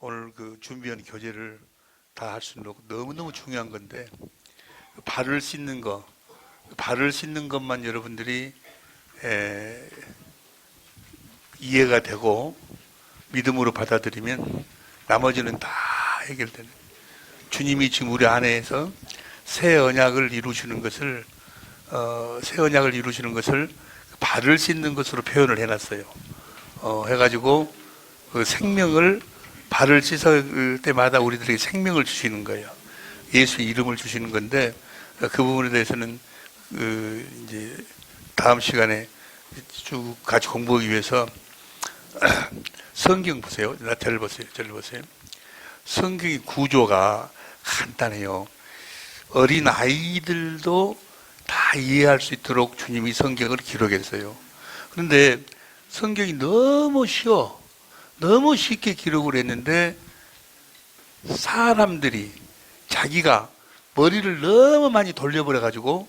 오늘 그 준비한 교제를 다 할 수 있는 너무너무 중요한 건데, 발을 씻는 거, 발을 씻는 것만 여러분들이 이해가 되고 믿음으로 받아들이면 나머지는 다 해결되는, 주님이 지금 우리 안에서 새 언약을 이루시는 것을 발을 씻는 것으로 표현을 해놨어요. 해가지고 그 생명을, 발을 씻을 때마다 우리들에게 생명을 주시는 거예요. 예수의 이름을 주시는 건데, 그 부분에 대해서는 이제 다음 시간에 쭉 같이 공부하기 위해서 성경 보세요. 저를 보세요. 성경의 구조가 간단해요. 어린 아이들도 다 이해할 수 있도록 주님이 성경을 기록했어요. 그런데 성경이 너무 쉽게 기록을 했는데, 사람들이 자기가 머리를 너무 많이 돌려버려가지고,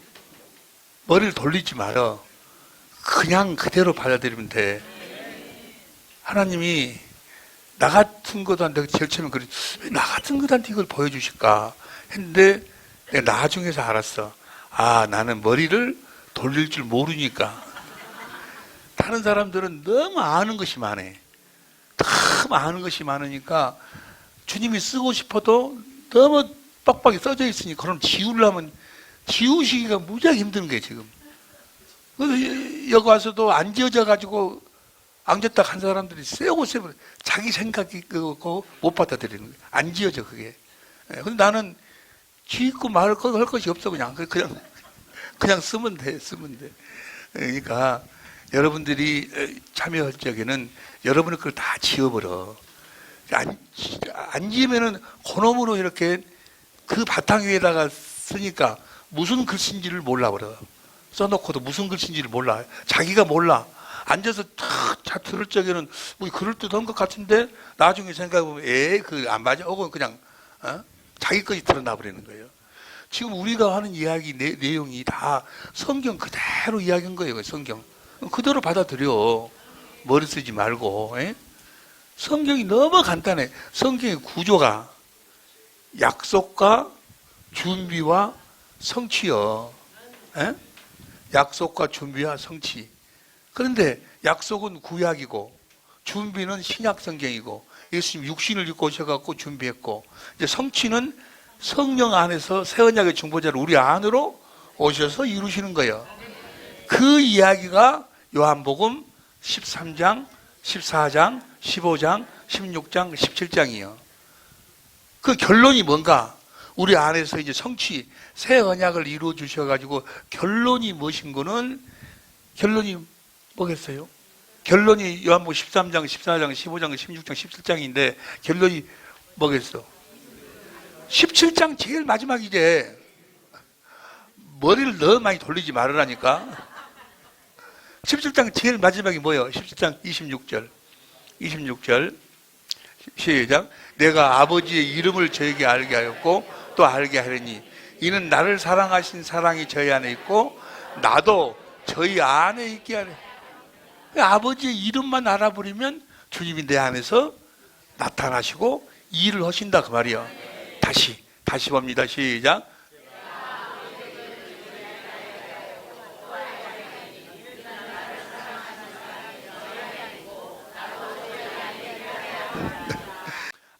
머리를 돌리지 말아. 그냥 그대로 받아들이면 돼. 하나님이 나 같은 것한테, 제일 처음에 그래, 왜 나 같은 것한테 이걸 보여주실까 했는데, 내가 나중에서 알았어. 아, 나는 머리를 돌릴 줄 모르니까. 다른 사람들은 너무 아는 것이 많아. 너무 아는 것이 많으니까 주님이 쓰고 싶어도 너무 빡빡이 써져 있으니, 그럼 지우시기가 무지하게 힘든 거예요, 지금. 여기 와서도 안 지어져가지고 앉았다 간 사람들이 세고 자기 생각이 그거 못 받아들이는 거예요. 안 지어져, 그게. 근데 나는 짓고 할 것이 없어. 그냥 쓰면 돼. 그러니까 여러분들이 참여할 적에는 여러분이 그걸 다 지워버려. 안 지으면은 그놈으로 이렇게 그 바탕 위에다가 쓰니까 무슨 글씨인지를 몰라버려. 써놓고도 무슨 글씨인지를 몰라. 자기가 몰라. 앉아서 탁 들을 적에는 뭐 그럴듯한 것 같은데, 나중에 생각해보면 그 안 맞아. 혹은 그냥 자기 것이 드러나 버리는 거예요. 지금 우리가 하는 이야기 내용이 다 성경 그대로 이야기한 거예요. 성경 그대로 받아들여. 머리 쓰지 말고. 성경이 너무 간단해. 성경의 구조가 약속과 준비와 성취요. 약속과 준비와 성취. 그런데 약속은 구약이고 준비는 신약 성경이고, 예수님 육신을 입고 오셔갖고 준비했고, 이제 성취는 성령 안에서 새 언약의 중보자를 우리 안으로 오셔서 이루시는 거예요. 그 이야기가 요한복음 13장, 14장, 15장, 16장, 17장이에요. 그 결론이 뭔가? 우리 안에서 이제 성취, 새 언약을 이루어 주셔가지고 결론이 무엇인 거는, 결론이 뭐겠어요? 결론이 요한복음 13장, 14장, 15장, 16장, 17장인데 결론이 뭐겠어? 17장 제일 마지막이제. 머리를 너무 많이 돌리지 말으라니까. 17장 제일 마지막이 뭐예요? 17장 26절 시작. 내가 아버지의 이름을 저에게 알게 하였고 또 알게 하려니 이는 나를 사랑하신 사랑이 저희 안에 있고 나도 저희 안에 있게 하려. 아버지의 이름만 알아버리면 주님이 내 안에서 나타나시고 일을 하신다, 그 말이야. 다시 봅니다. 시작.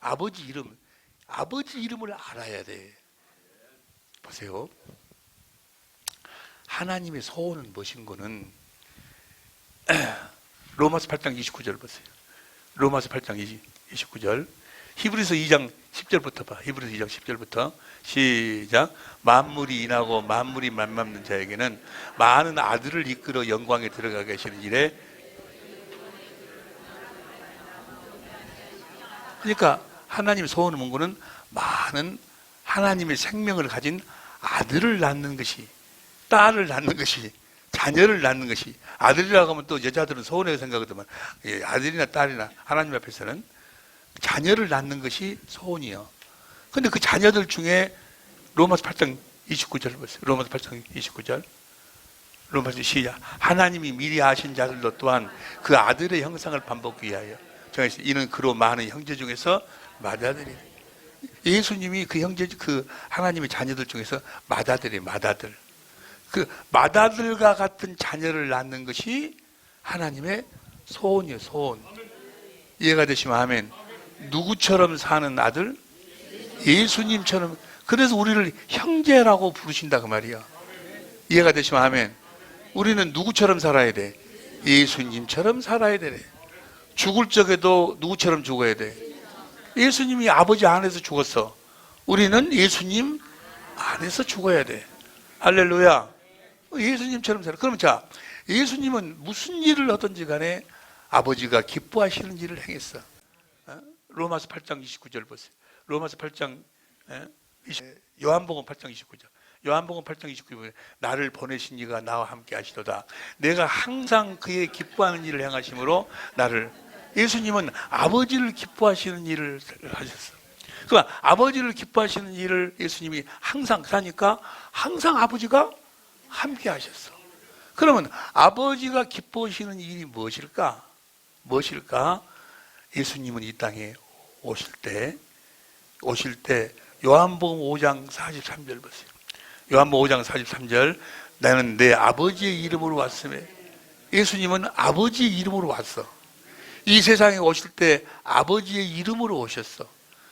아버지 이름을 알아야 돼. 보세요. 하나님의 소원은 무엇인 거는 로마서 8장 29절 보세요. 로마서 8장 29절. 히브리서 2장 10절부터 봐. 히브리서 2장 10절부터 시작. 만물이 인하고 만물이 맘맞는 자에게는 많은 아들을 이끌어 영광에 들어가 계시는 일에, 그러니까 하나님의 소원을 본 거는 많은 하나님의 생명을 가진 아들을 낳는 것이, 딸을 낳는 것이, 자녀를 낳는 것이. 아들이라고 하면 또 여자들은 서운하게 생각하더만, 아들이나 딸이나 하나님 앞에서는 자녀를 낳는 것이 소원이요. 근데 그 자녀들 중에 로마서 8장 29절을 보세요. 로마서 8장 29절. 로마서 시작. 하나님이 미리 아신 자들도 또한 그 아들의 형상을 반복하기 위하여 정했어요. 이는 그로 많은 형제 중에서 맏아들이. 예수님이 그 형제, 그 하나님의 자녀들 중에서 맏아들이에요. 맏아들. 그 맏아들과 같은 자녀를 낳는 것이 하나님의 소원이에요. 소원. 이해가 되시면 아멘. 누구처럼 사는 아들? 예수님처럼. 그래서 우리를 형제라고 부르신다 그 말이야. 이해가 되시면 아멘. 우리는 누구처럼 살아야 돼? 예수님처럼 살아야 돼. 죽을 적에도 누구처럼 죽어야 돼? 예수님이 아버지 안에서 죽었어. 우리는 예수님 안에서 죽어야 돼. 할렐루야. 예수님처럼 살아. 그러면 자, 예수님은 무슨 일을 하든지 간에 아버지가 기뻐하시는 일을 행했어. 로마서 8장 29절 보세요. 로마서 8장, 요한복음 8장 29절. 요한복음 8장 29절. 나를 보내신 이가 나와 함께 하시도다. 내가 항상 그의 기뻐하는 일을 행하심으로 나를. 예수님은 아버지를 기뻐하시는 일을 하셨어. 그러니까 아버지를 기뻐하시는 일을 예수님이 항상 하니까 항상 아버지가 함께 하셨어. 그러면 아버지가 기뻐하시는 일이 무엇일까? 무엇일까? 예수님은 이 땅에 오실 때 요한복음 5장 43절 보세요. 요한복음 5장 43절. 나는 내 아버지의 이름으로 왔음에. 예수님은 아버지의 이름으로 왔어. 이 세상에 오실 때 아버지의 이름으로 오셨어.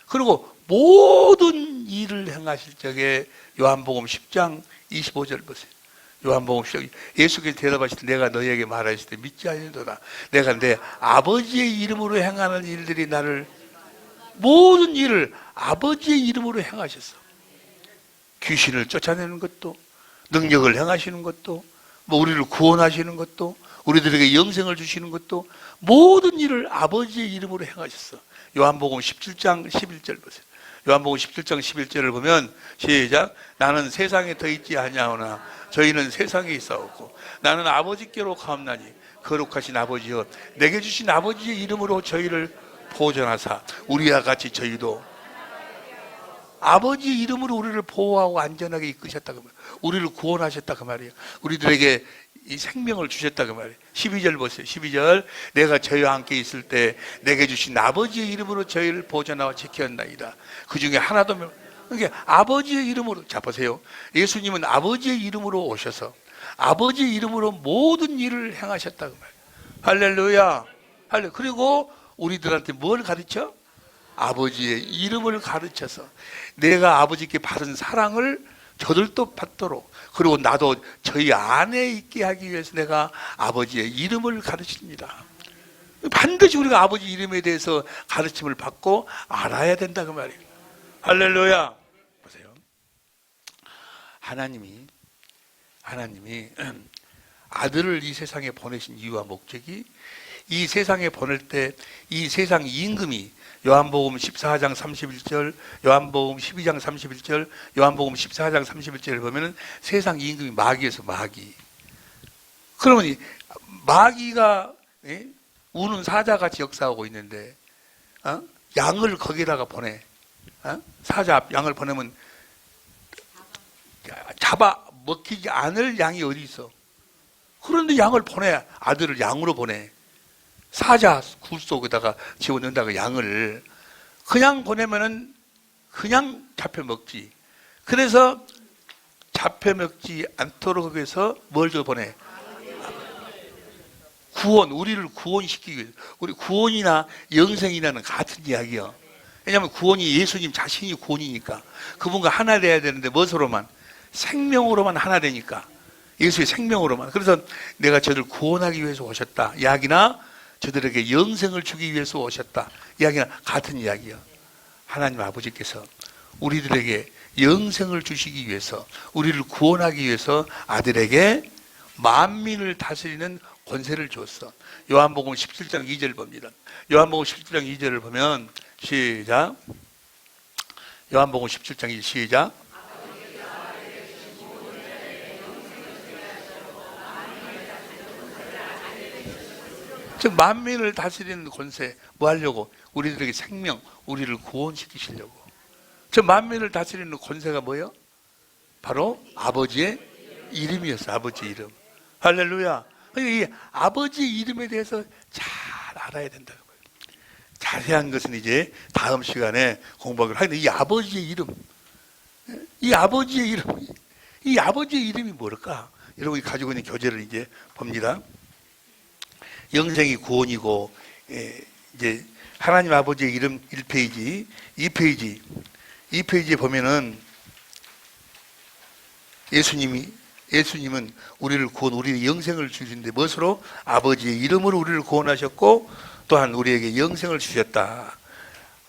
그리고 모든 일을 행하실 적에 요한복음 10장 25절 보세요. 요한복음 10장. 예수께서 대답하실 때 내가 너희에게 말하실 때 믿지 아니하도다. 내가 내 아버지의 이름으로 행하는 일들이 나를, 모든 일을 아버지의 이름으로 행하셨어. 귀신을 쫓아내는 것도, 능력을 행하시는 것도, 우리를 구원하시는 것도, 우리들에게 영생을 주시는 것도, 모든 일을 아버지의 이름으로 행하셨어. 요한복음 17장 11절 보세요. 요한복음 17장 11절을 보면 시작. 나는 세상에 더 있지 아니하오나 저희는 세상에 있사옵고 나는 아버지께로 가옵나니 거룩하신 아버지여 내게 주신 아버지의 이름으로 저희를 보존하사 우리와 같이 저희도. 아버지의 이름으로 우리를 보호하고 안전하게 이끄셨다 그 말이에요. 우리를 구원하셨다 그 말이에요. 우리들에게 이 생명을 주셨다 그 말이에요. 12절 보세요. 12절. 내가 저희와 함께 있을 때 내게 주신 아버지의 이름으로 저희를 보존하고 지켰나이다. 그 중에 하나도. 그러니까 아버지의 이름으로. 자 보세요. 예수님은 아버지의 이름으로 오셔서 아버지의 이름으로 모든 일을 행하셨다 그 말이에요. 할렐루야. 그리고 우리들한테 뭘 가르쳐? 아버지의 이름을 가르쳐서 내가 아버지께 받은 사랑을 저들도 받도록, 그리고 나도 저희 안에 있게 하기 위해서 내가 아버지의 이름을 가르칩니다. 반드시 우리가 아버지 이름에 대해서 가르침을 받고 알아야 된다 그 말이에요. 할렐루야. 보세요. 하나님이 아들을 이 세상에 보내신 이유와 목적이, 이 세상에 보낼 때 이 세상 임금이 요한복음 14장 31절, 요한복음 12장 31절, 요한복음 14장 31절을 보면은 세상 임금이 마귀에서 마귀. 그러면 이 마귀가 우는 사자같이 역사하고 있는데, 양을 거기다가 보내. 사자 앞 양을 보내면 잡아 먹히지 않을 양이 어디 있어? 그런데 양을 보내. 아들을 양으로 보내. 사자 굴 속에다가 집어넣는다고 양을 그냥 보내면은 그냥 잡혀 먹지. 그래서 잡혀 먹지 않도록 해서 뭘 줘 보내? 구원, 우리를 구원시키기 위해서. 우리 구원이나 영생이라는 같은 이야기요. 왜냐하면 구원이 예수님 자신이 구원이니까 그분과 하나 돼야 되는데 무엇으로만? 생명으로만 하나 되니까. 예수의 생명으로만. 그래서 내가 저를 구원하기 위해서 오셨다 이야기나 저들에게 영생을 주기 위해서 오셨다 이야기나 같은 이야기야. 하나님 아버지께서 우리들에게 영생을 주시기 위해서, 우리를 구원하기 위해서 아들에게 만민을 다스리는 권세를 줬어. 요한복음 17장 2절 봅니다. 요한복음 17장 2절을 보면 시작. 요한복음 17장 2절 시작. 즉 만민을 다스리는 권세. 뭐 하려고? 우리들에게 생명, 우리를 구원시키시려고. 저 만민을 다스리는 권세가 뭐예요? 바로 아버지의 이름이었어. 아버지 이름. 할렐루야. 이 아버지 이름에 대해서 잘 알아야 된다는 거예요. 자세한 것은 이제 다음 시간에 공부하기로 하는데, 이 아버지의 이름, 이 아버지의 이름, 이 아버지의 이름이 뭘까? 여러분이 가지고 있는 교재를 이제 봅니다. 영생이 구원이고, 이제 하나님 아버지의 이름 1페이지, 2페이지에 보면은 예수님은 우리를 우리의 영생을 주시는데 무엇으로? 아버지의 이름으로 우리를 구원하셨고 또한 우리에게 영생을 주셨다.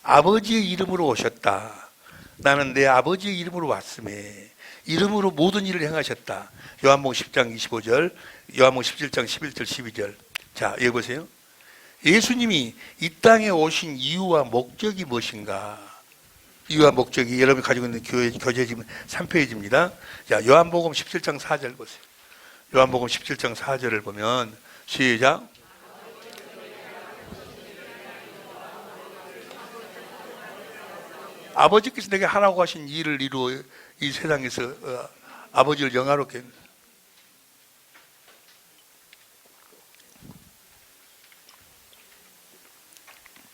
아버지의 이름으로 오셨다. 나는 내 아버지의 이름으로 왔음에 이름으로 모든 일을 행하셨다. 요한복음 10장 25절, 요한복음 17장 11절 12절. 자, 여기 보세요. 예수님이 이 땅에 오신 이유와 목적이 무엇인가? 이유와 목적이 여러분이 가지고 있는 교재 지금 3페이지입니다. 자, 요한복음 17장 4절 보세요. 요한복음 17장 4절을 보면 시작. 아버지께서 내게 하라고 하신 일을 이루어 이 세상에서 아버지를 영화롭게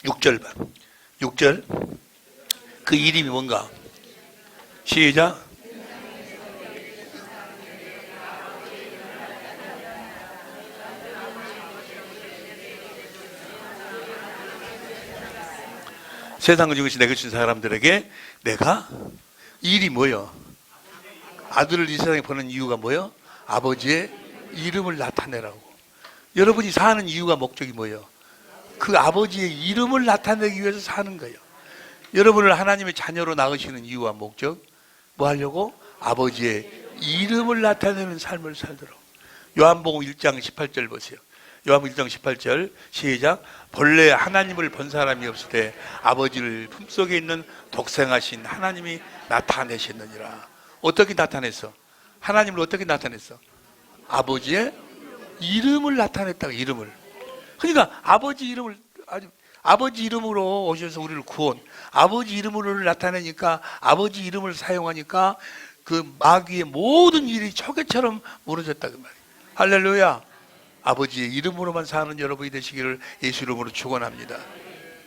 6절 봐. 6절. 그 이름이 뭔가? 시작. 세상을 주신 내게 주신 사람들에게 내가 일이 뭐요? 아들을 이 세상에 보낸 이유가 뭐요? 아버지의 이름을 나타내라고. 여러분이 사는 이유가 목적이 뭐예요? 그 아버지의 이름을 나타내기 위해서 사는 거예요. 여러분을 하나님의 자녀로 낳으시는 이유와 목적, 뭐 하려고? 아버지의 이름을 나타내는 삶을 살도록. 요한복음 1장 18절 보세요. 요한복음 1장 18절 시작. 본래 하나님을 본 사람이 없을 때 아버지를 품속에 있는 독생하신 하나님이 나타내셨느니라. 어떻게 나타냈어? 하나님을 어떻게 나타냈어? 아버지의 이름을 나타냈다고. 이름을. 그러니까 아버지 이름으로 오셔서 우리를 구원, 아버지 이름으로 나타내니까, 아버지 이름을 사용하니까 그 마귀의 모든 일이 초계처럼 무너졌다 그 말이에요. 할렐루야. 아버지의 이름으로만 사는 여러분이 되시기를 예수 이름으로 축원합니다.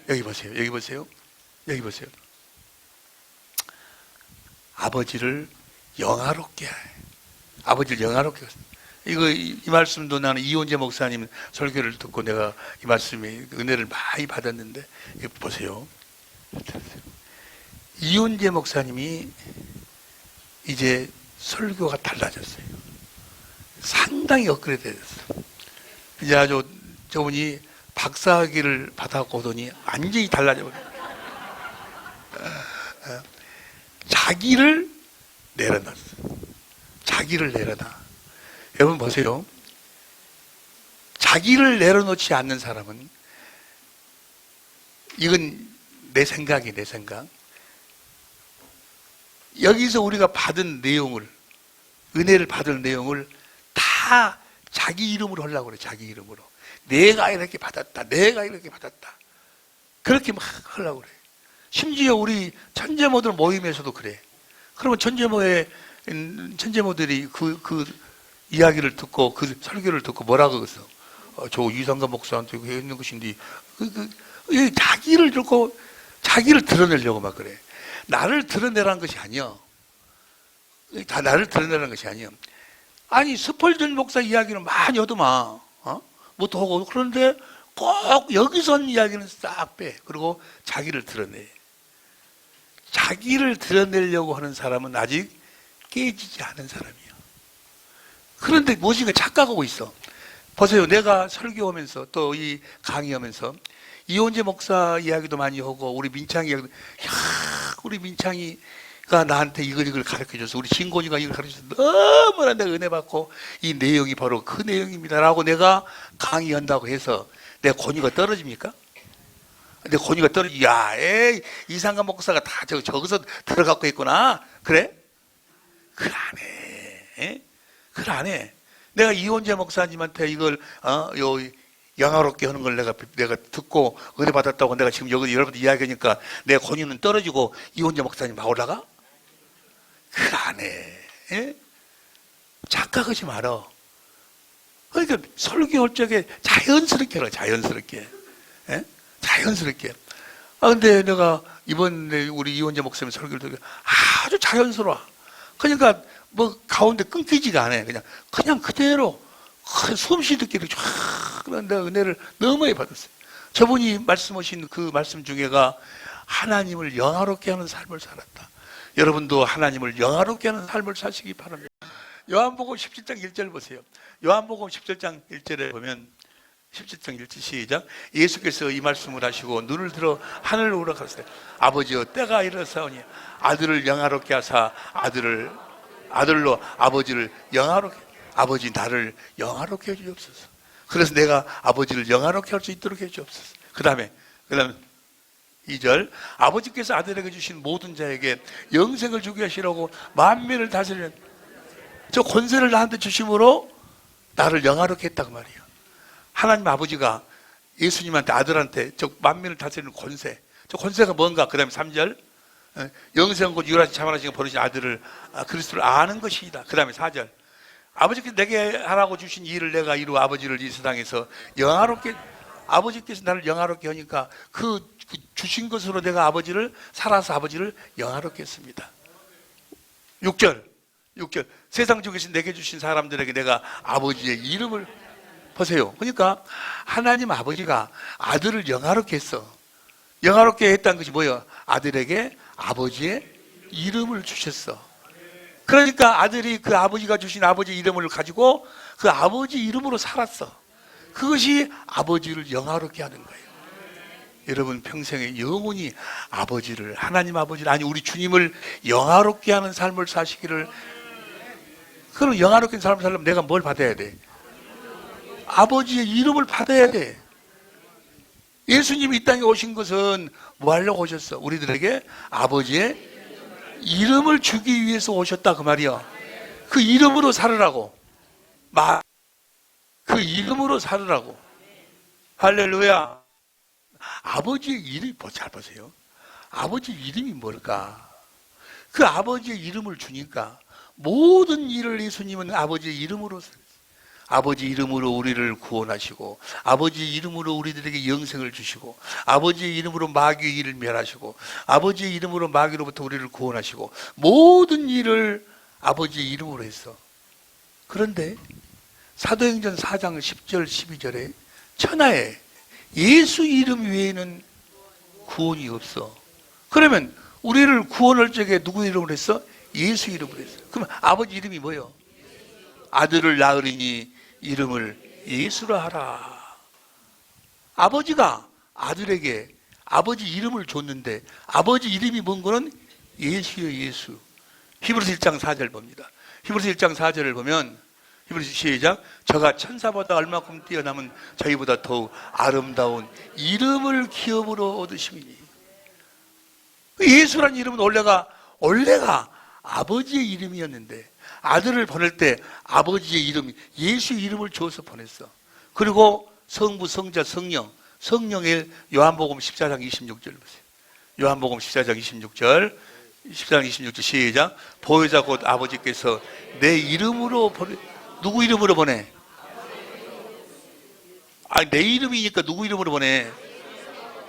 여기 보세요. 여기 보세요. 여기 보세요. 아버지를 영화롭게 해. 아버지를 영화롭게 해. 이 말씀도 나는 이원재 목사님 설교를 듣고 내가 이 말씀에 은혜를 많이 받았는데, 이거 보세요. 이원재 목사님이 이제 설교가 달라졌어요. 상당히 업그레이드 됐어요. 이제 아주 저분이 박사학위를 받았고 오더니 완전히 달라져 버려요. 자기를 내려놨어. 자기를 내려놔. 여러분 보세요. 자기를 내려놓지 않는 사람은, 이건 내 생각. 여기서 우리가 받은 내용을, 은혜를 받을 내용을 다 자기 이름으로 하려고 그래. 자기 이름으로. 내가 이렇게 받았다. 그렇게 막 하려고 그래. 심지어 우리 천재모들 모임에서도 그래. 그러면 천재모들이 그 이야기를 듣고 그 설교를 듣고 뭐라고 그랬어? 저 이상가 목사한테 했는 것인데, 자기를 듣고 자기를 드러내려고 막 그래. 나를 드러내라는 것이 아니야. 다 나를 드러내라는 것이 아니야. 아니, 스펄전 목사 이야기는 많이 얻어마. 뭐도 하고. 그런데 꼭 여기선 이야기는 싹 빼. 그리고 자기를 드러내. 자기를 드러내려고 하는 사람은 아직 깨지지 않은 사람이야. 그런데 무엇인가 착각하고 있어. 보세요. 내가 설교하면서 또 이 강의하면서 이원재 목사 이야기도 많이 하고 우리 민창이 이야기도, 우리 민창이가 나한테 이걸 가르쳐줘서, 우리 신곤이가 이걸 가르쳐줘서 너무나 내가 은혜 받고 이 내용이 바로 그 내용입니다 라고 내가 강의한다고 해서 내 권위가 떨어집니까? 내 권위가 이상한 목사가 다 저기서 들어가고 있구나. 그래? 그걸 안 해. 그걸 안 해. 내가 이원재 목사님한테 이걸 영화롭게 하는 걸 내가 듣고 은혜 받았다고 내가 지금 여기 여러분들 이야기하니까 내 권위는 떨어지고 이원재 목사님 막 올라가? 그걸 안 해. 착각하지 말어. 그러니까 설교할 적에 자연스럽게 하라. 자연스럽게. 근데 내가 이번에 우리 이원재 목사님 설교를 듣고 아주 자연스러워. 그러니까 뭐 가운데 끊기지가 않아요. 그냥 그대로 숨 쉬듯이 쫙 내가 은혜를 너무 많이 받았어요. 저분이 말씀하신 그 말씀 중에가 하나님을 영화롭게 하는 삶을 살았다. 여러분도 하나님을 영화롭게 하는 삶을 사시기 바랍니다. 요한복음 17장 1절 보세요. 요한복음 17장 1절에 보면 17장 1절 시작. 예수께서 이 말씀을 하시고 눈을 들어 하늘을 우러가시되 아버지여 때가 이르사오니 아들을 영화롭게 하사 아들로 아버지를 영화롭게, 아버지 나를 영화롭게 해주옵소서. 그래서 내가 아버지를 영화롭게 할 수 있도록 해주옵소서. 그 다음에 2절 아버지께서 아들에게 주신 모든 자에게 영생을 주게 하시라고 만민을 다스리는 저 권세를 나한테 주심으로 나를 영화롭게 했다고 말이에요. 하나님 아버지가 예수님한테 아들한테 저 만민을 다스리는 권세, 저 권세가 뭔가? 그 다음에 3절 영생 곧 유일하신 참하신 버리신 아들을 그리스도를 아는 것이다. 그 다음에 4절 아버지께서 내게 하라고 주신 일을 내가 이루어 아버지를 이 세상에서 영화롭게, 아버지께서 나를 영화롭게 하니까 그 주신 것으로 내가 아버지를 살아서 아버지를 영화롭게 했습니다. 6절 세상 중에서 내게 주신 사람들에게 내가 아버지의 이름을 보세요. 그러니까 하나님 아버지가 아들을 영화롭게 했어. 영화롭게 했다는 것이 뭐예요? 아들에게 아버지의 이름을 주셨어. 그러니까 아들이 그 아버지가 주신 아버지 이름을 가지고 그 아버지 이름으로 살았어. 그것이 아버지를 영화롭게 하는 거예요. 여러분 평생에 영원히 아버지를, 하나님 아버지를, 아니 우리 주님을 영화롭게 하는 삶을 사시기를. 그럼 영화롭게 삶을 살려면 내가 뭘 받아야 돼? 아버지의 이름을 받아야 돼. 예수님이 이 땅에 오신 것은 뭐 하려고 오셨어? 우리들에게 아버지의 이름을 주기 위해서 오셨다 그 말이야. 그 이름으로 살으라고. 그 이름으로 살으라고. 할렐루야. 아버지의 이름이 잘 보세요. 아버지 이름이 뭘까? 그 아버지의 이름을 주니까 모든 일을 예수님은 아버지의 이름으로 아버지 이름으로 우리를 구원하시고 아버지 이름으로 우리들에게 영생을 주시고 아버지의 이름으로 마귀의 일을 멸하시고 아버지의 이름으로 마귀로부터 우리를 구원하시고 모든 일을 아버지의 이름으로 했어. 그런데 사도행전 4장 10절 12절에 천하에 예수 이름 외에는 구원이 없어. 그러면 우리를 구원할 적에 누구 이름으로 했어? 예수 이름으로 했어. 그럼 아버지 이름이 뭐예요? 아들을 낳으리니 이름을 예수라 하라. 아버지가 아들에게 아버지 이름을 줬는데 아버지 이름이 뭔 거는 예수요 예수. 히브리서 1장 4절 봅니다. 히브리서 1장 4절을 보면 히브리서 시작. 저가 천사보다 얼마큼 뛰어남은 저희보다 더욱 아름다운 이름을 기업으로 얻으심이니. 예수란 이름은 원래가 아버지의 이름이었는데 아들을 보낼 때 아버지의 이름, 예수 이름을 줘서 보냈어. 그리고 성부, 성자, 성령의 요한복음 14장 26절 보세요. 요한복음 14장 26절, 14장 26절 시작. 보혜사 곧 아버지께서 내 이름으로 보내. 누구 이름으로 보내? 아니 내 이름이니까 누구 이름으로 보내?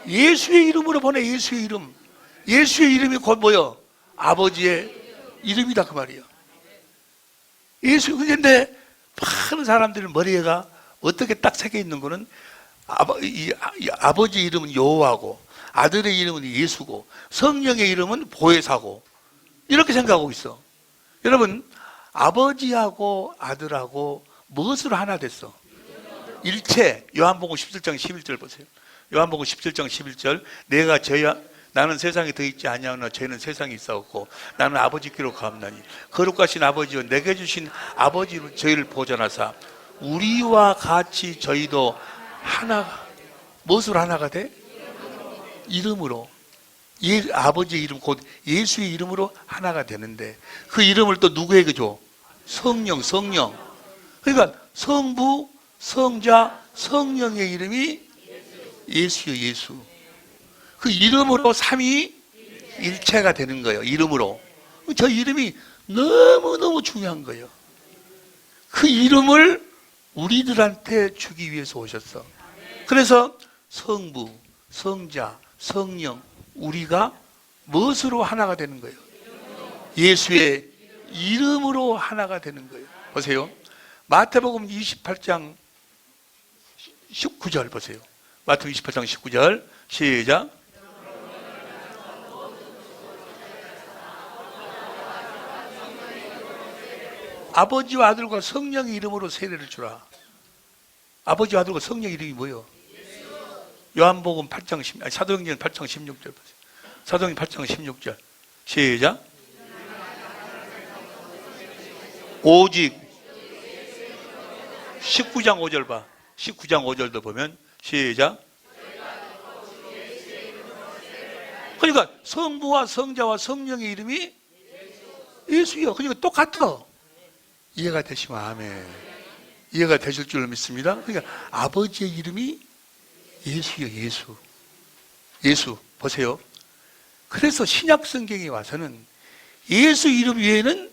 예수의 이름으로 보내. 예수의 이름. 예수의 이름이 곧 뭐요? 아버지의 이름이다 그 말이에요. 예수. 그런데 많은 사람들 머리에가 어떻게 딱 새겨 있는 거는 아버지 이름은 여호와고 아들의 이름은 예수고 성령의 이름은 보혜사고 이렇게 생각하고 있어. 여러분 아버지하고 아들하고 무엇으로 하나 됐어? 일체. 요한복음 17장 11절 보세요. 요한복음 17장 11절 내가 나는 세상에 더 있지 아니하나 저희는 세상에 있사옵고 나는 아버지께로 가옵나니 거룩하신 아버지여 내게 주신 아버지로 저희를 보존하사 우리와 같이 저희도 하나가. 무엇으로 하나가 돼? 이름으로. 아버지의 이름 곧 예수의 이름으로 하나가 되는데 그 이름을 또 누구에게 줘? 성령. 그러니까 성부, 성자, 성령의 이름이 예수요 예수. 그 이름으로 삼위일체가 되는 거예요. 이름으로. 저 이름이 너무너무 중요한 거예요. 그 이름을 우리들한테 주기 위해서 오셨어. 그래서 성부, 성자, 성령 우리가 무엇으로 하나가 되는 거예요? 예수의 이름으로 하나가 되는 거예요. 보세요. 마태복음 28장 19절 보세요. 마태복음 28장 19절 시작. 아버지와 아들과 성령의 이름으로 세례를 주라. 아버지와 아들과 성령 이름이 뭐예요? 요한복음 8장 10, 사도행전 8장 16절 보세요. 사도행전 8장 16절 시작. 오직 19장 5절 봐. 19장 5절도 보면 시작. 그러니까 성부와 성자와 성령의 이름이 예수요. 그러니까 똑같아. 이해가 되시면 아멘. 이해가 되실 줄 믿습니다. 그러니까 아버지의 이름이 예수요. 예수. 예수 보세요. 그래서 신약 성경에 와서는 예수 이름 외에는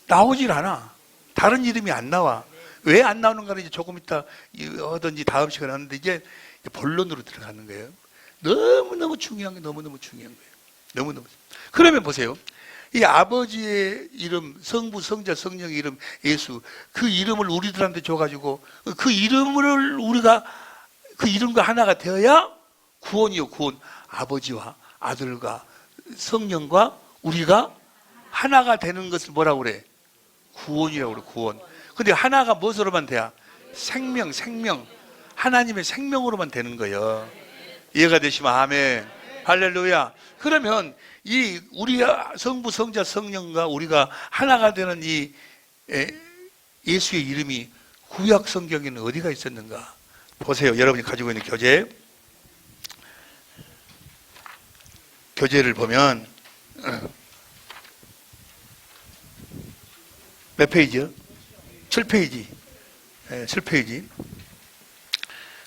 나오질 않아. 다른 이름이 안 나와. 왜 안 나오는가는 이제 조금 이따 하든지 다음 시간에 하는데 이제 본론으로 들어가는 거예요. 너무너무 중요한 게 너무너무 중요한 거예요. 너무너무. 그러면 보세요. 이 아버지의 이름, 성부, 성자, 성령의 이름, 예수, 그 이름을 우리들한테 줘가지고 그 이름을 우리가 그 이름과 하나가 되어야 구원이요, 구원. 아버지와 아들과 성령과 우리가 하나가 되는 것을 뭐라고 그래? 구원이라고 그래, 구원. 근데 하나가 무엇으로만 돼야? 생명, 생명. 하나님의 생명으로만 되는 거예요. 이해가 되시면 아멘. 할렐루야. 그러면 이 우리 성부, 성자, 성령과 우리가 하나가 되는 이 예수의 이름이 구약 성경에는 어디가 있었는가? 보세요. 여러분이 가지고 있는 교재를 보면 몇 페이지요? 7페이지. 7페이지.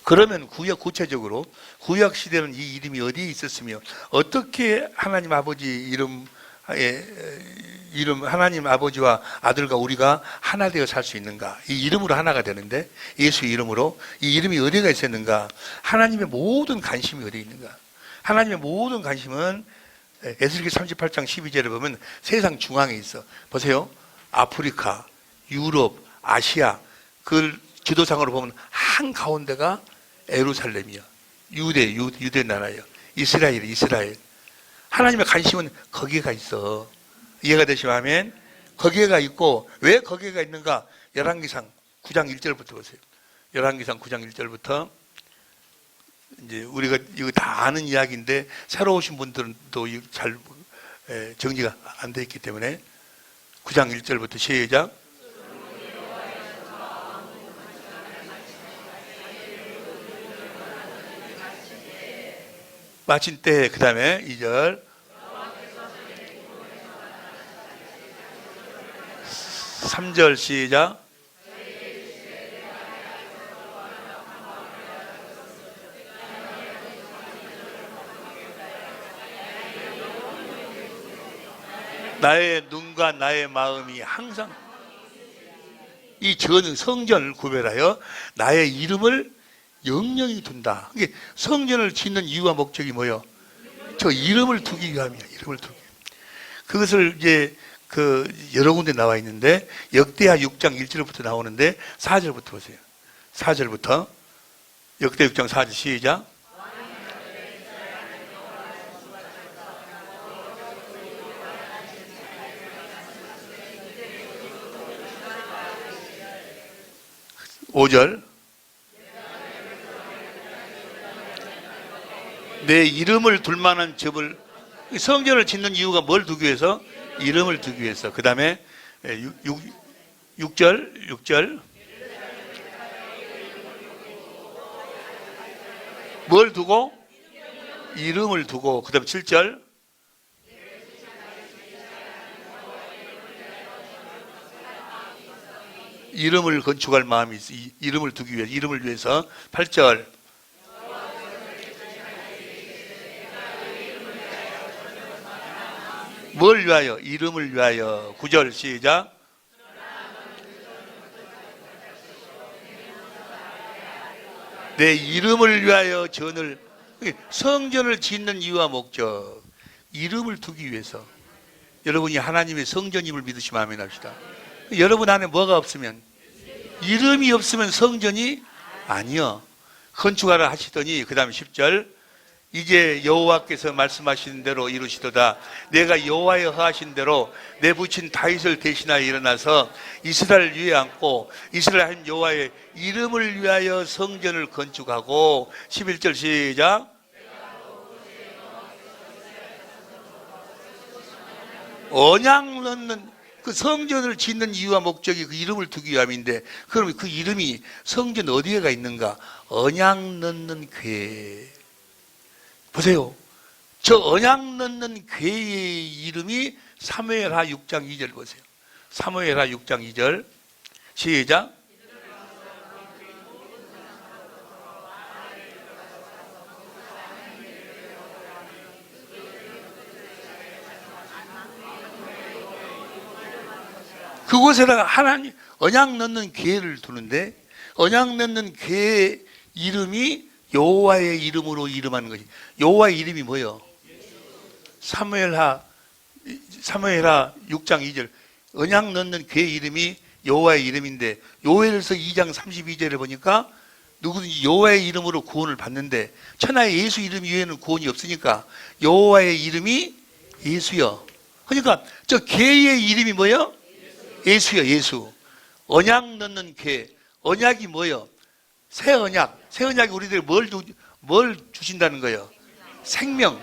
그러면 구체적으로 구약 시대는 이 이름이 어디에 있었으며 어떻게 하나님 아버지 이름 하나님 아버지와 아들과 우리가 하나 되어 살 수 있는가? 이 이름으로 하나가 되는데 예수의 이름으로 이 이름이 어디가 있었는가? 하나님의 모든 관심이 어디에 있는가? 하나님의 모든 관심은 에스겔 38장 12절에 보면 세상 중앙에 있어. 보세요. 아프리카, 유럽, 아시아 그 지도상으로 보면 한가운데가 예루살렘이요. 유대 나라예요. 이스라엘. 하나님의 관심은 거기에가 있어. 이해가 되시면 아멘. 거기에가 있고 왜 거기에가 있는가? 열왕기상 9장 1절부터 보세요. 열왕기상 9장 1절부터 이제 우리가 이거 다 아는 이야기인데 새로 오신 분들은 또 잘 정리가 안 돼 있기 때문에 9장 1절부터 시작. 마친 때 그 다음에 2절 3절 시작. 나의 눈과 나의 마음이 항상 이 성전을 구별하여 나의 이름을 영영히 둔다. 이게 성전을 짓는 이유와 목적이 뭐예요? 저 이름을 두기 위함이야. 이름을 두기. 그것을 이제 여러 군데 나와 있는데 역대하 6장 1절부터 나오는데 4절부터 보세요. 4절부터 역대 6장 4절 시작. (5절) 내 이름을 둘 만한 집을 성전을 짓는 이유가 뭘 두기 위해서? 이름을 두기 위해서. 그 다음에 6절 뭘 두고? 이름을 두고. 그 다음에 7절 이름을 건축할 마음이 있어. 이름을 두기 위해서. 이름을 위해서. 8절 뭘 위하여? 이름을 위하여. 9절 시작. 내 이름을 위하여 전을 성전을 짓는 이유와 목적, 이름을 두기 위해서. 여러분이 하나님의 성전임을 믿으시면 아멘 합시다. 여러분 안에 뭐가 없으면, 이름이 없으면 성전이 아니요. 건축하라 하시더니 그 다음 10절, 이제 여호와께서 말씀하신 대로 이루시도다. 내가 여호와의 허하신 대로 내 부친 다윗을 대신하여 일어나서 이스라엘을 위에 앉고 이스라엘 하나님 여호와의 이름을 위하여 성전을 건축하고. 11절 시작. 언약 넣는 그 성전을 짓는 이유와 목적이 그 이름을 두기 위함인데, 그럼 그 이름이 성전 어디에가 있는가? 언약 넣는 궤. 보세요. 저 언약 넣는 궤의 이름이 사무엘하 6장 2절 보세요. 사무엘하 6장 2절 시작. 그곳에다가 하나님 언약 넣는 궤를 두는데, 언약 넣는 궤의 이름이 여호와의 이름으로 이름하는 것이. 여호와의 이름이 뭐예요? 사무엘하 6장 2절 언약 넣는 궤의 이름이 여호와의 이름인데, 요엘서 2장 32절에 보니까 누구든지 여호와의 이름으로 구원을 받는데, 천하의 예수 이름 이외에는 구원이 없으니까 여호와의 이름이 예수여. 그러니까 저 궤의 이름이 뭐예요? 예수요. 예수. 언약 넣는 궤. 언약이 뭐예요? 새 언약. 새 언약이 우리들에게 뭘 주신다는 거예요? 생명.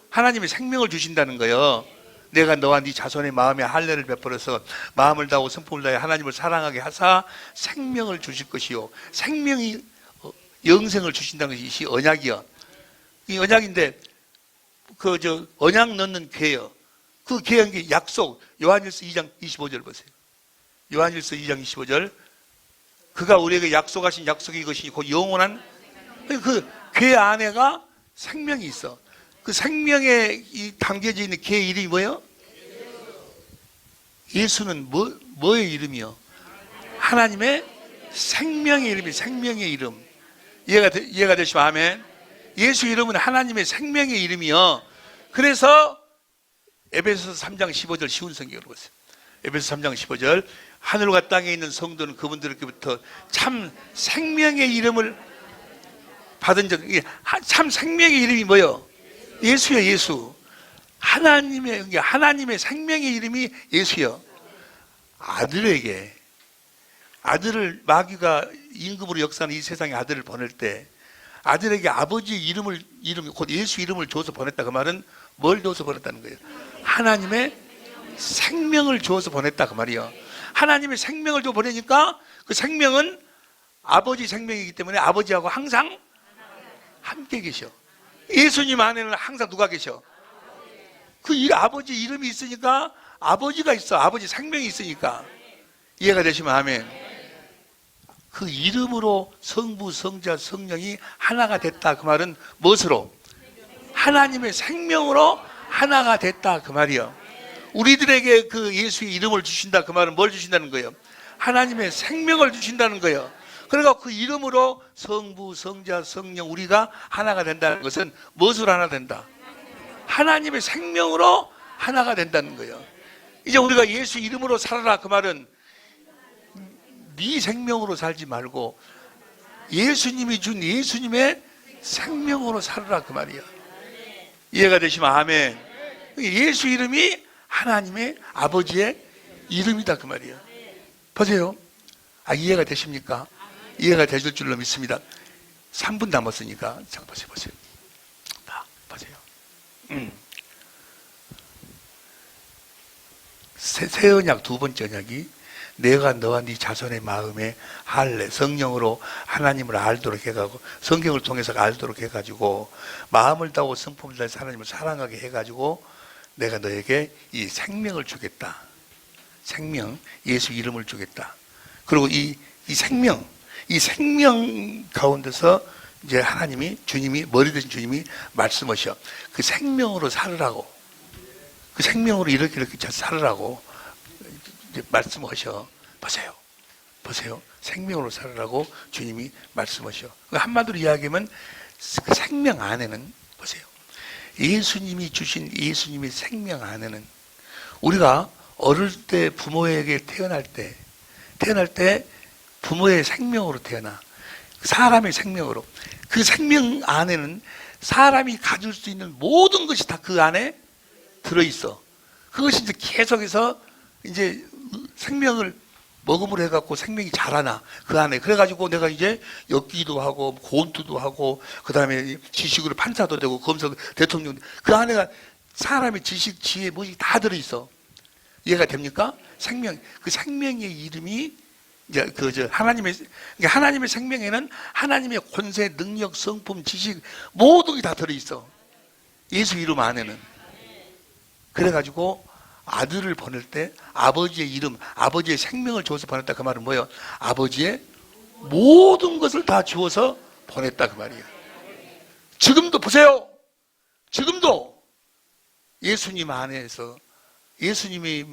하나님의 생명을 주신다는 거예요. 내가 너와 네 자손의 마음에 할례를 베풀어서 마음을 다하고 성품을 다해 하나님을 사랑하게 하사 생명을 주실 것이요. 생명이 영생을 주신다는 것이 언약이요. 이 언약인데 언약 넣는 궤요. 그 궤한 게 약속. 요한일서 2장 25절 보세요. 요한일서 2장 25절. 그가 우리에게 약속하신 약속이 이것이 곧 영원한, 그 궤 안에가 생명이 있어. 그 생명에 담겨져 있는 궤의 이름이 뭐예요? 예수는 뭐의 이름이요? 하나님의 생명의 이름이, 생명의 이름. 이해가 되시면 아멘. 예수 이름은 하나님의 생명의 이름이요. 그래서 에베소서 3장 15절 쉬운 성경으로 보세요. 에베소서 3장 15절. 하늘과 땅에 있는 성도는 그분들께부터 참 생명의 이름을 받은 적. 참 생명의 이름이 뭐예요? 예수요. 예수. 하나님의 생명의 이름이 예수요. 아들을 마귀가 임금으로 역사하는 이 세상에 아들을 보낼 때 아들에게 아버지 이름 곧 예수 이름을 줘서 보냈다. 그 말은 뭘 줘서 보냈다는 거예요? 하나님의 생명을 주어서 보냈다 그 말이요. 하나님의 생명을 줘 보내니까 그 생명은 아버지 생명이기 때문에 아버지하고 항상 함께 계셔. 예수님 안에는 항상 누가 계셔? 그 아버지 이름이 있으니까 아버지가 있어. 아버지 생명이 있으니까. 이해가 되시면 아멘. 그 이름으로 성부, 성자, 성령이 하나가 됐다 그 말은 무엇으로? 하나님의 생명으로 하나가 됐다 그 말이요. 우리들에게 그 예수의 이름을 주신다 그 말은 뭘 주신다는 거예요? 하나님의 생명을 주신다는 거예요. 그러니까 그 이름으로 성부, 성자, 성령 우리가 하나가 된다는 것은 무엇으로 하나 된다? 하나님의 생명으로 하나가 된다는 거예요. 이제 우리가 예수 이름으로 살아라 그 말은 네 생명으로 살지 말고 예수님이 준 예수님의 생명으로 살아라 그 말이에요. 이해가 되시면 아멘. 예수 이름이 하나님의 아버지의 이름이다 그 말이에요. 보세요. 이해가 되십니까? 이해가 되실 줄로 믿습니다. 3분 남았으니까 자 보세요. 보세요. 새 언약 두 번째 언약이 내가 너와 네 자손의 마음에 할례 성령으로 하나님을 알도록 해가지고 성경을 통해서 알도록 해가지고 마음을 다하고 성품을 다해서 하나님을 사랑하게 해가지고 내가 너에게 이 생명을 주겠다. 생명, 예수 이름을 주겠다. 그리고 이 생명 가운데서 이제 주님이 머리 되신 주님이 말씀하셔. 그 생명으로 살으라고. 그 생명으로 이렇게 살으라고 이제 말씀하셔. 보세요. 생명으로 살으라고 주님이 말씀하셔. 한마디로 이야기하면 그 생명 안에는 보세요. 예수님이 주신 예수님의 생명 안에는 우리가 어릴 때 부모에게 태어날 때 부모의 생명으로 태어나 사람의 생명으로 그 생명 안에는 사람이 가질 수 있는 모든 것이 다 그 안에 들어있어. 그것이 이제 계속해서 이제 생명을 먹음으로 해갖고 생명이 자라나 그 안에. 그래가지고 내가 이제 엮기도 하고 고운투도 하고 그 다음에 지식으로 판사도 되고 검사 대통령, 그 안에가 사람의 지식, 지혜, 무엇이 다 들어있어. 이해가 됩니까? 생명, 그 생명의 이름이 이제 하나님의 생명에는 하나님의 권세, 능력, 성품, 지식 모든 게 다 들어있어. 예수 이름 안에는. 그래가지고 아들을 보낼 때 아버지의 이름, 아버지의 생명을 주어서 보냈다. 그 말은 뭐예요? 아버지의 모든 것을 다 주어서 보냈다. 그 말이에요. 지금도 보세요. 지금도 예수님 안에서 예수님의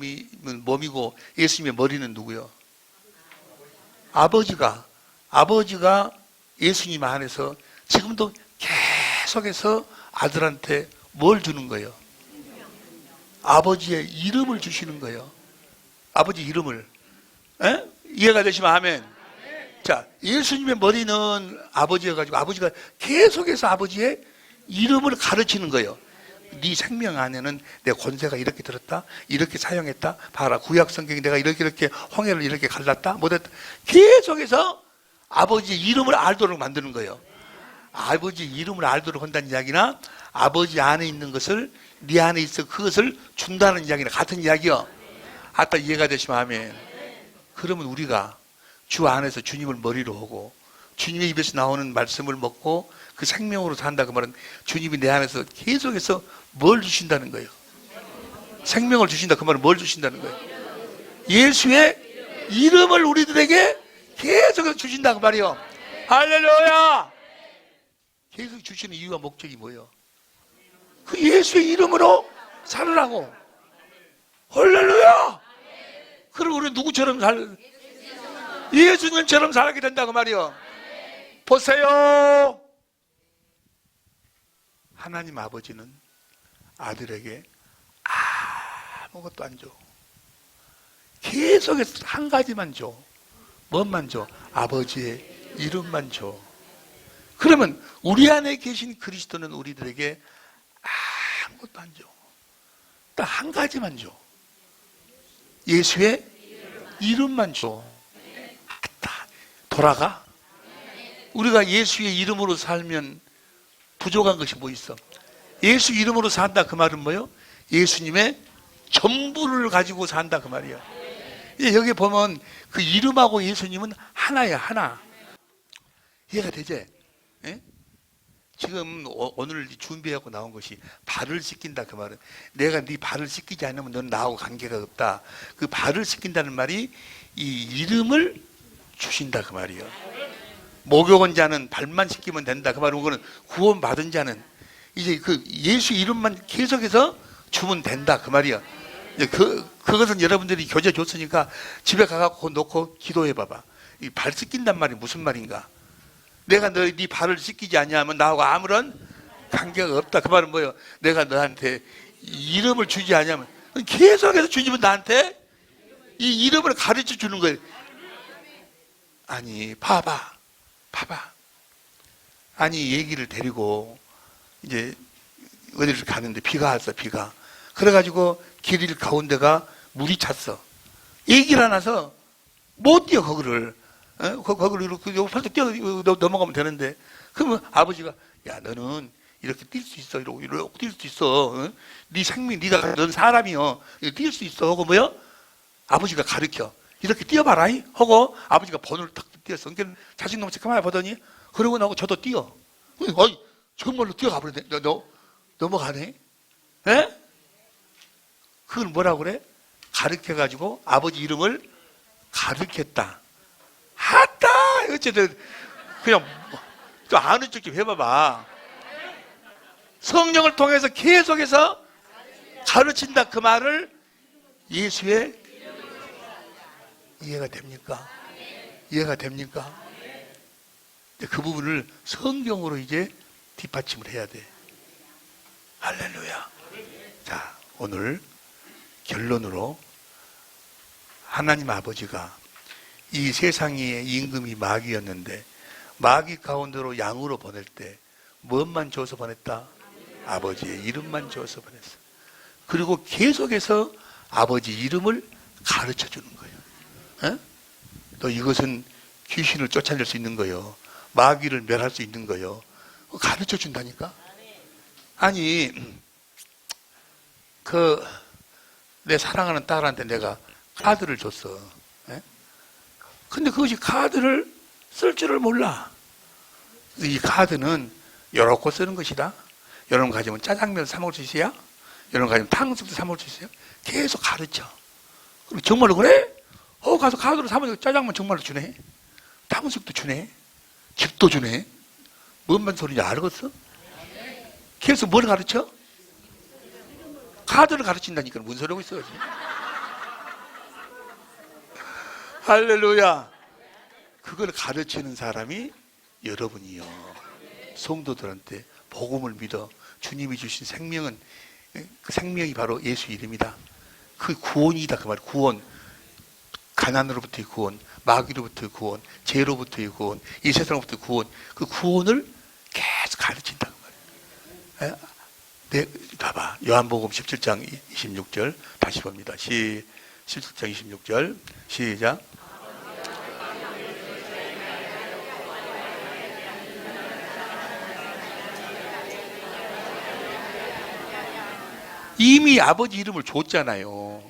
몸이고 예수님의 머리는 누구요? 아버지가 예수님 안에서 지금도 계속해서 아들한테 뭘 주는 거예요? 아버지의 이름을 주시는 거예요. 아버지 이름을. 에? 이해가 되시면 아멘. 자, 예수님의 머리는 아버지여가지고 아버지가 계속해서 아버지의 이름을 가르치는 거예요. 네 생명 안에는 내 권세가 이렇게 들었다, 이렇게 사용했다. 봐라, 구약 성경에 내가 이렇게 홍해를 이렇게 갈랐다, 못했다. 계속해서 아버지의 이름을 알도록 만드는 거예요. 아버지 이름을 알도록 한다는 이야기나 아버지 안에 있는 것을 네 안에 있어 그것을 준다는 이야기나 같은 이야기요. 아까 이해가 되시면 아멘. 그러면 우리가 주 안에서 주님을 머리로 하고 주님의 입에서 나오는 말씀을 먹고 그 생명으로 산다. 그 말은 주님이 내 안에서 계속해서 뭘 주신다는 거예요? 생명을 주신다. 그 말은 뭘 주신다는 거예요? 예수의 이름을 우리들에게 계속해서 주신다. 그 말이요. 할렐루야. 계속 주시는 이유와 목적이 뭐예요? 그 예수의 이름으로 살으라고. 할렐루야. 그럼 우리 누구처럼 예수님처럼 살게 된다고 말이요. 보세요. 하나님 아버지는 아들에게 아무것도 안 줘. 계속해서 한 가지만 줘. 뭔만 줘? 아버지의 이름만 줘. 그러면 우리 안에 계신 그리스도는 우리들에게 아무것도 안 줘. 딱 한 가지만 줘. 예수의 이름만 줘. 돌아가. 우리가 예수의 이름으로 살면 부족한 것이 뭐 있어? 예수 이름으로 산다. 그 말은 뭐예요? 예수님의 전부를 가지고 산다. 그 말이야. 여기 보면 그 이름하고 예수님은 하나야, 하나. 이해가 되지? 예? 지금 오늘 준비하고 나온 것이 발을 씻긴다. 그 말은 내가 네 발을 씻기지 않으면 너는 나하고 관계가 없다. 그 발을 씻긴다는 말이 이 이름을 주신다. 그 말이요. 목욕한 자는 발만 씻기면 된다. 그 말은 그거는 구원받은 자는 이제 그 예수 이름만 계속해서 주면 된다. 그 말이야. 그것은 여러분들이 교재 줬으니까 집에 가갖고 놓고 기도해 봐봐. 이 발 씻긴단 말이 무슨 말인가? 내가 네 발을 씻기지 않냐면 나하고 아무런 관계가 없다. 그 말은 뭐예요? 내가 너한테 이름을 주지 않냐면 계속해서 주님은 나한테 이 이름을 가르쳐 주는 거예요. 아니 봐봐. 아니 얘기를 데리고 이제 어디를 가는데 비가 왔어. 비가. 그래가지고 길 가운데가 물이 찼어. 얘기를 안 해서 못 뛰어 거기를. 거기를 이렇게 팔뚝 뛰어 넘어가면 되는데, 그러면 아버지가 야 너는 이렇게 뛸 수 있어. 이러고 뛸 수 있어. 네 생명, 넌 사람이요. 뛸 수 있어. 하고 뭐요? 아버지가 가르쳐. 이렇게 뛰어봐라. 하고 아버지가 번호를 탁 뛰었어. 그러니까 자식놈 가만히 보더니 그러고 나고 저도 뛰어. 어이 정말로 뛰어가 버렸네. 넘어가네. 에? 그걸 뭐라고 그래? 가르쳐가지고 아버지 이름을 가르쳤다. 하다! 어쨌든, 그냥, 또 아는 척 좀 해봐봐. 성령을 통해서 계속해서 가르친다. 그 말을 예수의 이해가 됩니까? 이해가 됩니까? 그 부분을 성경으로 이제 뒷받침을 해야 돼. 할렐루야. 자, 오늘 결론으로 하나님 아버지가 이 세상의 임금이 마귀였는데 마귀 가운데로 양으로 보낼 때 무엇만 줘서 보냈다? 아버지의 이름만 줘서 보냈어. 그리고 계속해서 아버지 이름을 가르쳐 주는 거예요. 또 이것은 귀신을 쫓아낼 수 있는 거예요. 마귀를 멸할 수 있는 거예요. 가르쳐 준다니까. 아니 내 사랑하는 딸한테 내가 카드를 줬어. 근데 그것이 카드를 쓸 줄을 몰라. 이 카드는 요렇게 쓰는 것이다. 여러분 가지면 짜장면 사 먹을 수 있어요? 여러분 가지면 탕수육도 사 먹을 수 있어요? 계속 가르쳐. 그럼 정말로 그래? 가서 카드로 사면 짜장면 정말로 주네. 탕수육도 주네. 집도 주네. 뭔 소리인지 알겠어? 계속 뭘 가르쳐? 카드를 가르친다니까 무슨 소리 하고 있어? 할렐루야. 그걸 가르치는 사람이 여러분이요. 성도들한테 복음을 믿어. 주님이 주신 생명은, 그 생명이 바로 예수 이름이다. 그 구원이다. 그 말. 구원. 가난으로부터의 구원, 마귀로부터의 구원, 죄로부터의 구원, 이 세상으로부터의 구원. 그 구원을 계속 가르친다는 말이에요. 네, 봐봐. 요한복음 17장 26절 다시 봅니다. 17장 26절 시작. 이미 아버지 이름을 줬잖아요.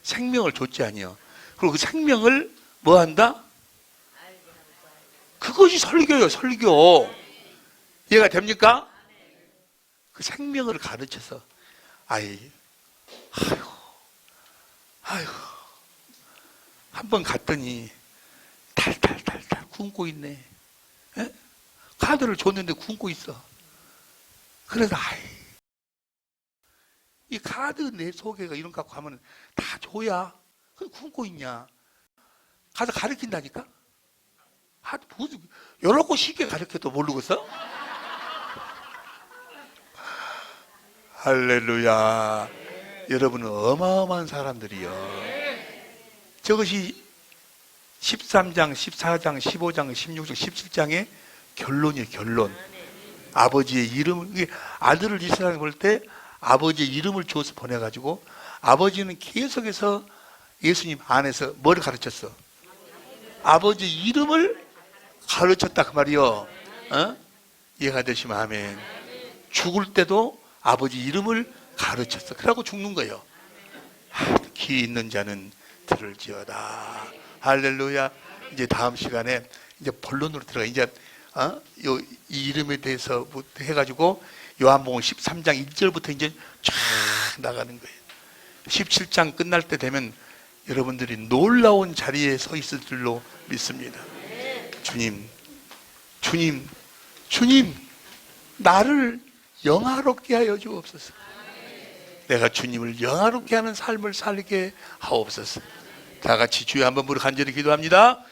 생명을 줬지 아니요. 그리고 그 생명을 뭐 한다? 그것이 설교예요. 설교. 이해가 됩니까? 그 생명을 가르쳐서 아이고 한 번 갔더니 탈탈탈탈 굶고 있네. 에? 카드를 줬는데 굶고 있어. 그래서 이 카드 내 속에가 이런 거 갖고 가면 다 줘야. 그 굶고 있냐? 가서 가르친다니까? 요렇게 쉽게 가르쳐도 모르겠어? 할렐루야. 여러분은 어마어마한 사람들이요. 저것이 13장, 14장, 15장, 16장, 17장의 결론이에요. 결론. 아버지의 이름을, 아들을 이 세상에 볼 때 아버지의 이름을 주어서 보내가지고 아버지는 계속해서 예수님 안에서 뭘 가르쳤어? 아버지 이름을 가르쳤다 그 말이요. 이해가 되시면 아멘. 죽을 때도 아버지 이름을 가르쳤어. 그러고 죽는 거예요. 귀 있는 자는 들을지어다. 할렐루야. 이제 다음 시간에 이제 본론으로 들어가. 이제 이 이름에 대해서 해가지고 요한복음 13장 1절부터 이제 쫙 나가는 거예요. 17장 끝날 때 되면 여러분들이 놀라운 자리에 서 있을 줄로 믿습니다. 주님, 나를 영화롭게 하여 주옵소서. 내가 주님을 영화롭게 하는 삶을 살게 하옵소서. 다 같이 주여 한번 부르 간절히 기도합니다.